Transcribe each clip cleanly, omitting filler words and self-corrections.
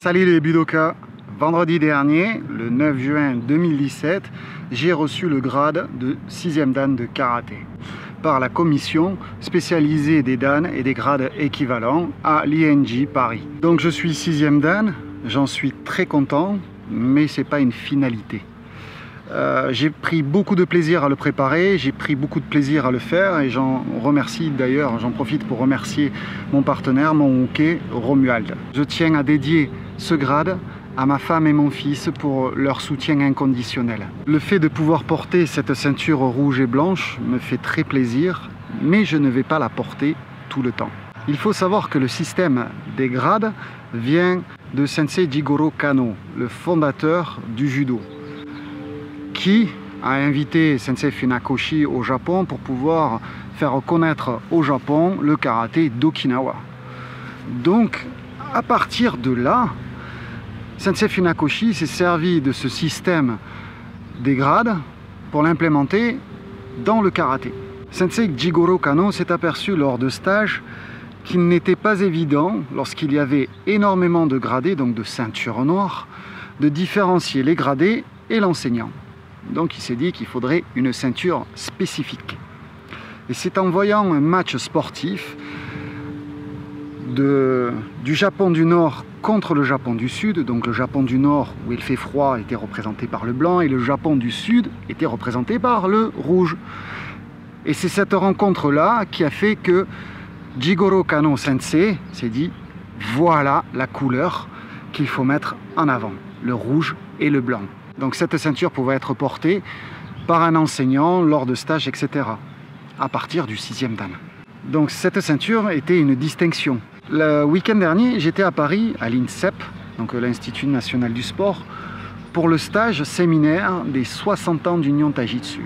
Salut les Budoka. Vendredi dernier, le 9 juin 2017, j'ai reçu le grade de 6e dan de karaté par la commission spécialisée des dan et des grades équivalents à l'INJ Paris. Donc je suis 6e dan, j'en suis très content, mais c'est pas une finalité. J'ai pris beaucoup de plaisir à le préparer, j'ai pris beaucoup de plaisir à le faire et j'en remercie d'ailleurs, j'en profite pour remercier mon partenaire, mon hockey, Romuald. Je tiens à dédier ce grade à ma femme et mon fils pour leur soutien inconditionnel. Le fait de pouvoir porter cette ceinture rouge et blanche me fait très plaisir, mais je ne vais pas la porter tout le temps. Il faut savoir que le système des grades vient de Sensei Jigoro Kano, le fondateur du judo, qui a invité Sensei Funakoshi au Japon pour pouvoir faire connaître au Japon le karaté d'Okinawa. Donc, à partir de là, Sensei Funakoshi s'est servi de ce système des grades pour l'implémenter dans le karaté. Sensei Jigoro Kano s'est aperçu lors de stages qu'il n'était pas évident, lorsqu'il y avait énormément de gradés, donc de ceintures noires, de différencier les gradés et l'enseignant. Donc il s'est dit qu'il faudrait une ceinture spécifique. Et c'est en voyant un match sportif du Japon du Nord contre le Japon du Sud, donc le Japon du Nord où il fait froid était représenté par le blanc et le Japon du Sud était représenté par le rouge. Et c'est cette rencontre-là qui a fait que Jigoro Kano Sensei s'est dit voilà la couleur qu'il faut mettre en avant, le rouge et le blanc. Donc cette ceinture pouvait être portée par un enseignant lors de stages, etc. à partir du 6e dan. Donc cette ceinture était une distinction. Le week-end dernier, j'étais à Paris, à l'INSEP, donc l'Institut National du Sport, pour le stage séminaire des 60 ans d'Union Taijitsu.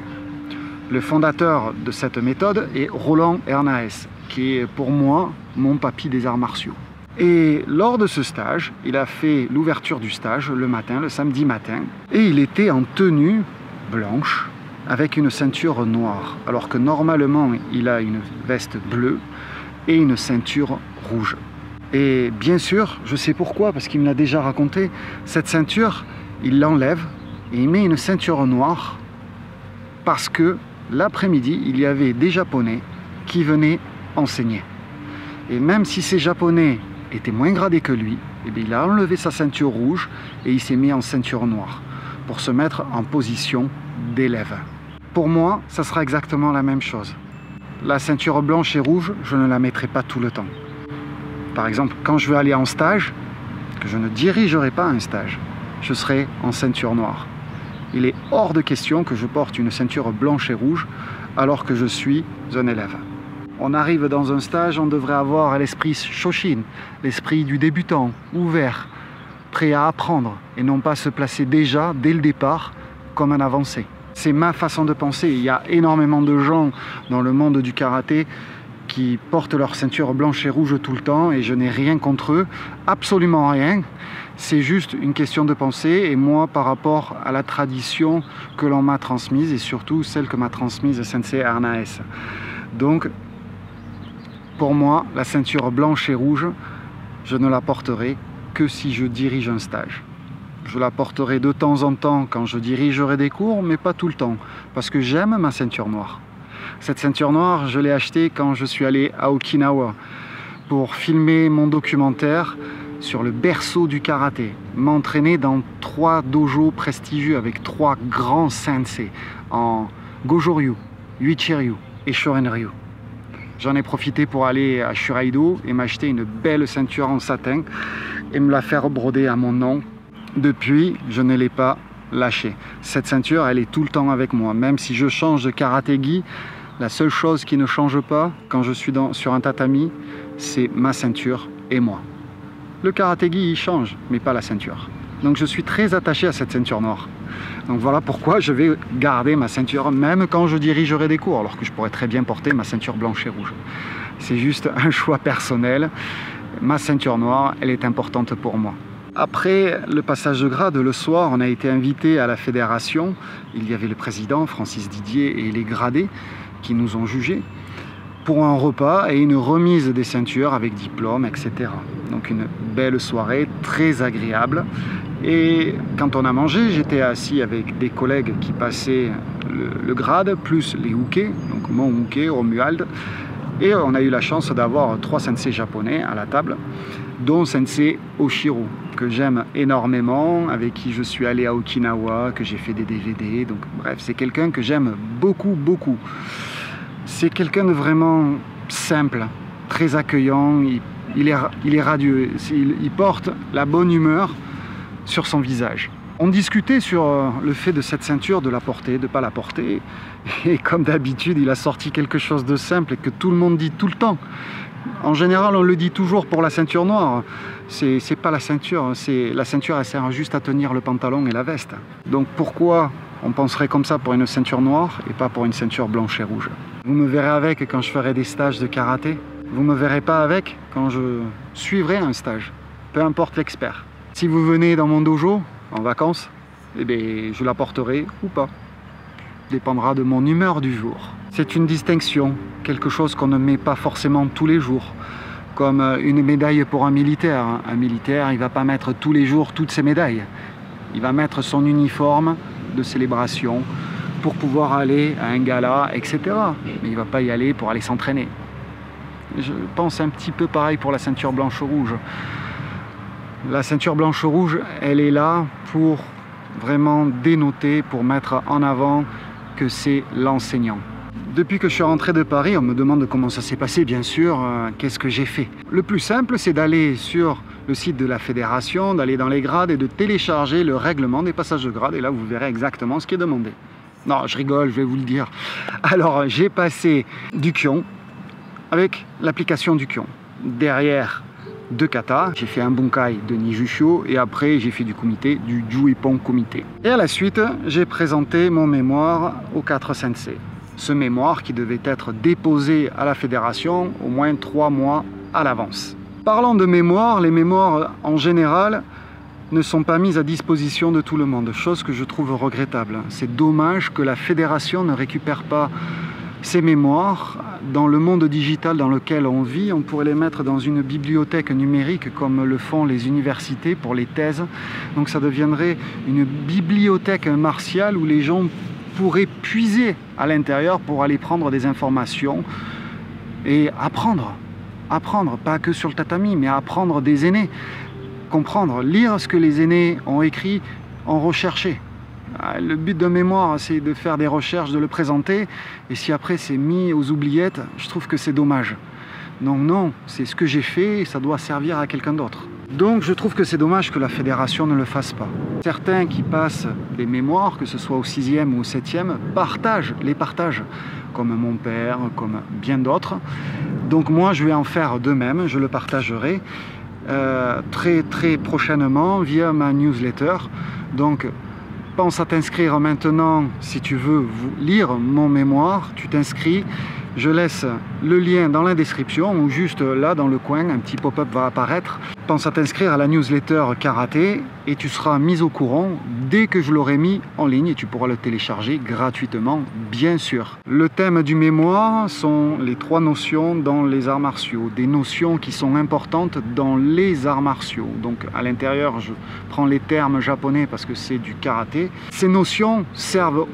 Le fondateur de cette méthode est Roland Hernaes, qui est pour moi mon papy des arts martiaux. Et lors de ce stage, il a fait l'ouverture du stage le matin, le samedi matin, et il était en tenue blanche avec une ceinture noire, alors que normalement il a une veste bleue et une ceinture rouge. Et bien sûr, je sais pourquoi, parce qu'il me l'a déjà raconté, cette ceinture, il l'enlève et il met une ceinture noire parce que l'après-midi, il y avait des Japonais qui venaient enseigner. Et même si ces Japonais était moins gradé que lui, et bien il a enlevé sa ceinture rouge et il s'est mis en ceinture noire pour se mettre en position d'élève. Pour moi, ça sera exactement la même chose. La ceinture blanche et rouge, je ne la mettrai pas tout le temps. Par exemple, quand je veux aller en stage, que je ne dirigerai pas un stage, je serai en ceinture noire. Il est hors de question que je porte une ceinture blanche et rouge alors que je suis un élève. On arrive dans un stage, on devrait avoir l'esprit Shoshin, l'esprit du débutant, ouvert, prêt à apprendre, et non pas se placer déjà, dès le départ, comme un avancé. C'est ma façon de penser. Il y a énormément de gens dans le monde du karaté qui portent leur ceinture blanche et rouge tout le temps, et je n'ai rien contre eux, absolument rien. C'est juste une question de pensée, et moi, par rapport à la tradition que l'on m'a transmise, et surtout celle que m'a transmise Sensei Hernaes. Donc, pour moi, la ceinture blanche et rouge, je ne la porterai que si je dirige un stage. Je la porterai de temps en temps quand je dirigerai des cours, mais pas tout le temps, parce que j'aime ma ceinture noire. Cette ceinture noire, je l'ai achetée quand je suis allé à Okinawa pour filmer mon documentaire sur le berceau du karaté, m'entraîner dans 3 dojos prestigieux avec 3 grands sensei en Gojo-ryu, Uechi-ryu et Shorin-ryu. J'en ai profité pour aller à Shuraido et m'acheter une belle ceinture en satin et me la faire broder à mon nom. Depuis, je ne l'ai pas lâchée. Cette ceinture, elle est tout le temps avec moi. Même si je change de karaté-gi, la seule chose qui ne change pas quand je suis sur un tatami, c'est ma ceinture et moi. Le karaté-gi, il change, mais pas la ceinture. Donc je suis très attaché à cette ceinture noire. Donc voilà pourquoi je vais garder ma ceinture même quand je dirigerai des cours, alors que je pourrais très bien porter ma ceinture blanche et rouge. C'est juste un choix personnel. Ma ceinture noire, elle est importante pour moi. Après le passage de grade, le soir, on a été invité à la fédération. Il y avait le président, Francis Didier, et les gradés qui nous ont jugés pour un repas et une remise des ceintures avec diplôme, etc. Donc une belle soirée, très agréable. Et quand on a mangé, j'étais assis avec des collègues qui passaient le grade, plus les hookés, donc mon hooké, Romuald. Et on a eu la chance d'avoir 3 sensei japonais à la table, dont Sensei Oshiro, que j'aime énormément, avec qui je suis allé à Okinawa, que j'ai fait des DVD. Donc bref, c'est quelqu'un que j'aime beaucoup, beaucoup. C'est quelqu'un de vraiment simple, très accueillant, il est radieux, il porte la bonne humeur sur son visage. On discutait sur le fait de cette ceinture, de la porter, de ne pas la porter. Et comme d'habitude, il a sorti quelque chose de simple et que tout le monde dit tout le temps. En général, on le dit toujours pour la ceinture noire. C'est pas la ceinture, la ceinture, elle sert juste à tenir le pantalon et la veste. Donc pourquoi on penserait comme ça pour une ceinture noire et pas pour une ceinture blanche et rouge? Vous me verrez avec quand je ferai des stages de karaté. Vous ne me verrez pas avec quand je suivrai un stage, peu importe l'expert. Si vous venez dans mon dojo en vacances, eh bien, je la porterai ou pas. Dépendra de mon humeur du jour. C'est une distinction, quelque chose qu'on ne met pas forcément tous les jours. Comme une médaille pour un militaire. Un militaire, il ne va pas mettre tous les jours toutes ses médailles. Il va mettre son uniforme de célébration pour pouvoir aller à un gala, etc. Mais il ne va pas y aller pour aller s'entraîner. Je pense un petit peu pareil pour la ceinture blanche-rouge. La ceinture blanche-rouge, elle est là pour vraiment dénoter, pour mettre en avant que c'est l'enseignant. Depuis que je suis rentré de Paris, on me demande comment ça s'est passé, bien sûr, qu'est-ce que j'ai fait. Le plus simple, c'est d'aller sur le site de la fédération, d'aller dans les grades et de télécharger le règlement des passages de grade. Et là, vous verrez exactement ce qui est demandé. Non, je rigole, je vais vous le dire. Alors, j'ai passé du Kyon avec l'application du Kyon. Derrière, 2 katas, j'ai fait un bunkai de Nijusho et après j'ai fait du kumite, du Juippon kumite. Et à la suite, j'ai présenté mon mémoire aux 4 sensei. Ce mémoire qui devait être déposé à la fédération au moins 3 mois à l'avance. Parlant de mémoire, les mémoires en général ne sont pas mises à disposition de tout le monde, chose que je trouve regrettable. C'est dommage que la fédération ne récupère pas ces mémoires. Dans le monde digital dans lequel on vit, on pourrait les mettre dans une bibliothèque numérique comme le font les universités pour les thèses. Donc ça deviendrait une bibliothèque martiale où les gens pourraient puiser à l'intérieur pour aller prendre des informations et apprendre. Apprendre, pas que sur le tatami, mais apprendre des aînés. Comprendre, lire ce que les aînés ont écrit, ont recherché. Le but d'un mémoire, c'est de faire des recherches, de le présenter, et si après c'est mis aux oubliettes, je trouve que c'est dommage. Donc non, c'est ce que j'ai fait et ça doit servir à quelqu'un d'autre. Donc je trouve que c'est dommage que la fédération ne le fasse pas. Certains qui passent des mémoires, que ce soit au 6e ou au 7e, les partagent, comme mon père, comme bien d'autres. Donc moi je vais en faire de même, je le partagerai très prochainement via ma newsletter. Donc pense à t'inscrire maintenant si tu veux lire mon mémoire, tu t'inscris. Je laisse le lien dans la description ou juste là dans le coin, un petit pop-up va apparaître. Pense à t'inscrire à la newsletter karaté et tu seras mis au courant dès que je l'aurai mis en ligne et tu pourras le télécharger gratuitement, bien sûr. Le thème du mémoire sont les 3 notions dans les arts martiaux, des notions qui sont importantes dans les arts martiaux. Donc à l'intérieur, je prends les termes japonais parce que c'est du karaté. Ces notions servent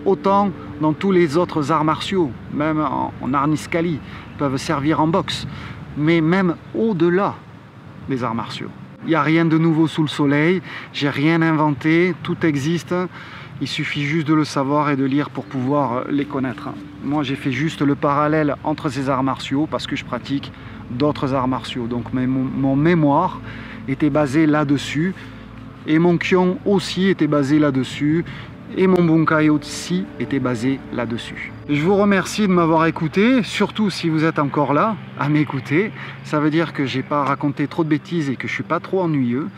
autant dans tous les autres arts martiaux, même en art niskali, peuvent servir en boxe, mais même au-delà des arts martiaux. Il n'y a rien de nouveau sous le soleil, j'ai rien inventé, tout existe, il suffit juste de le savoir et de lire pour pouvoir les connaître. Moi j'ai fait juste le parallèle entre ces arts martiaux parce que je pratique d'autres arts martiaux, donc mon mémoire était basé là-dessus, et mon Kyon aussi était basé là-dessus, et mon bunkai aussi était basé là-dessus. Je vous remercie de m'avoir écouté, surtout si vous êtes encore là à m'écouter. Ça veut dire que j'ai pas raconté trop de bêtises et que je suis pas trop ennuyeux.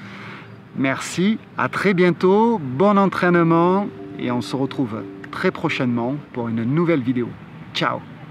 Merci, à très bientôt, bon entraînement et on se retrouve très prochainement pour une nouvelle vidéo. Ciao!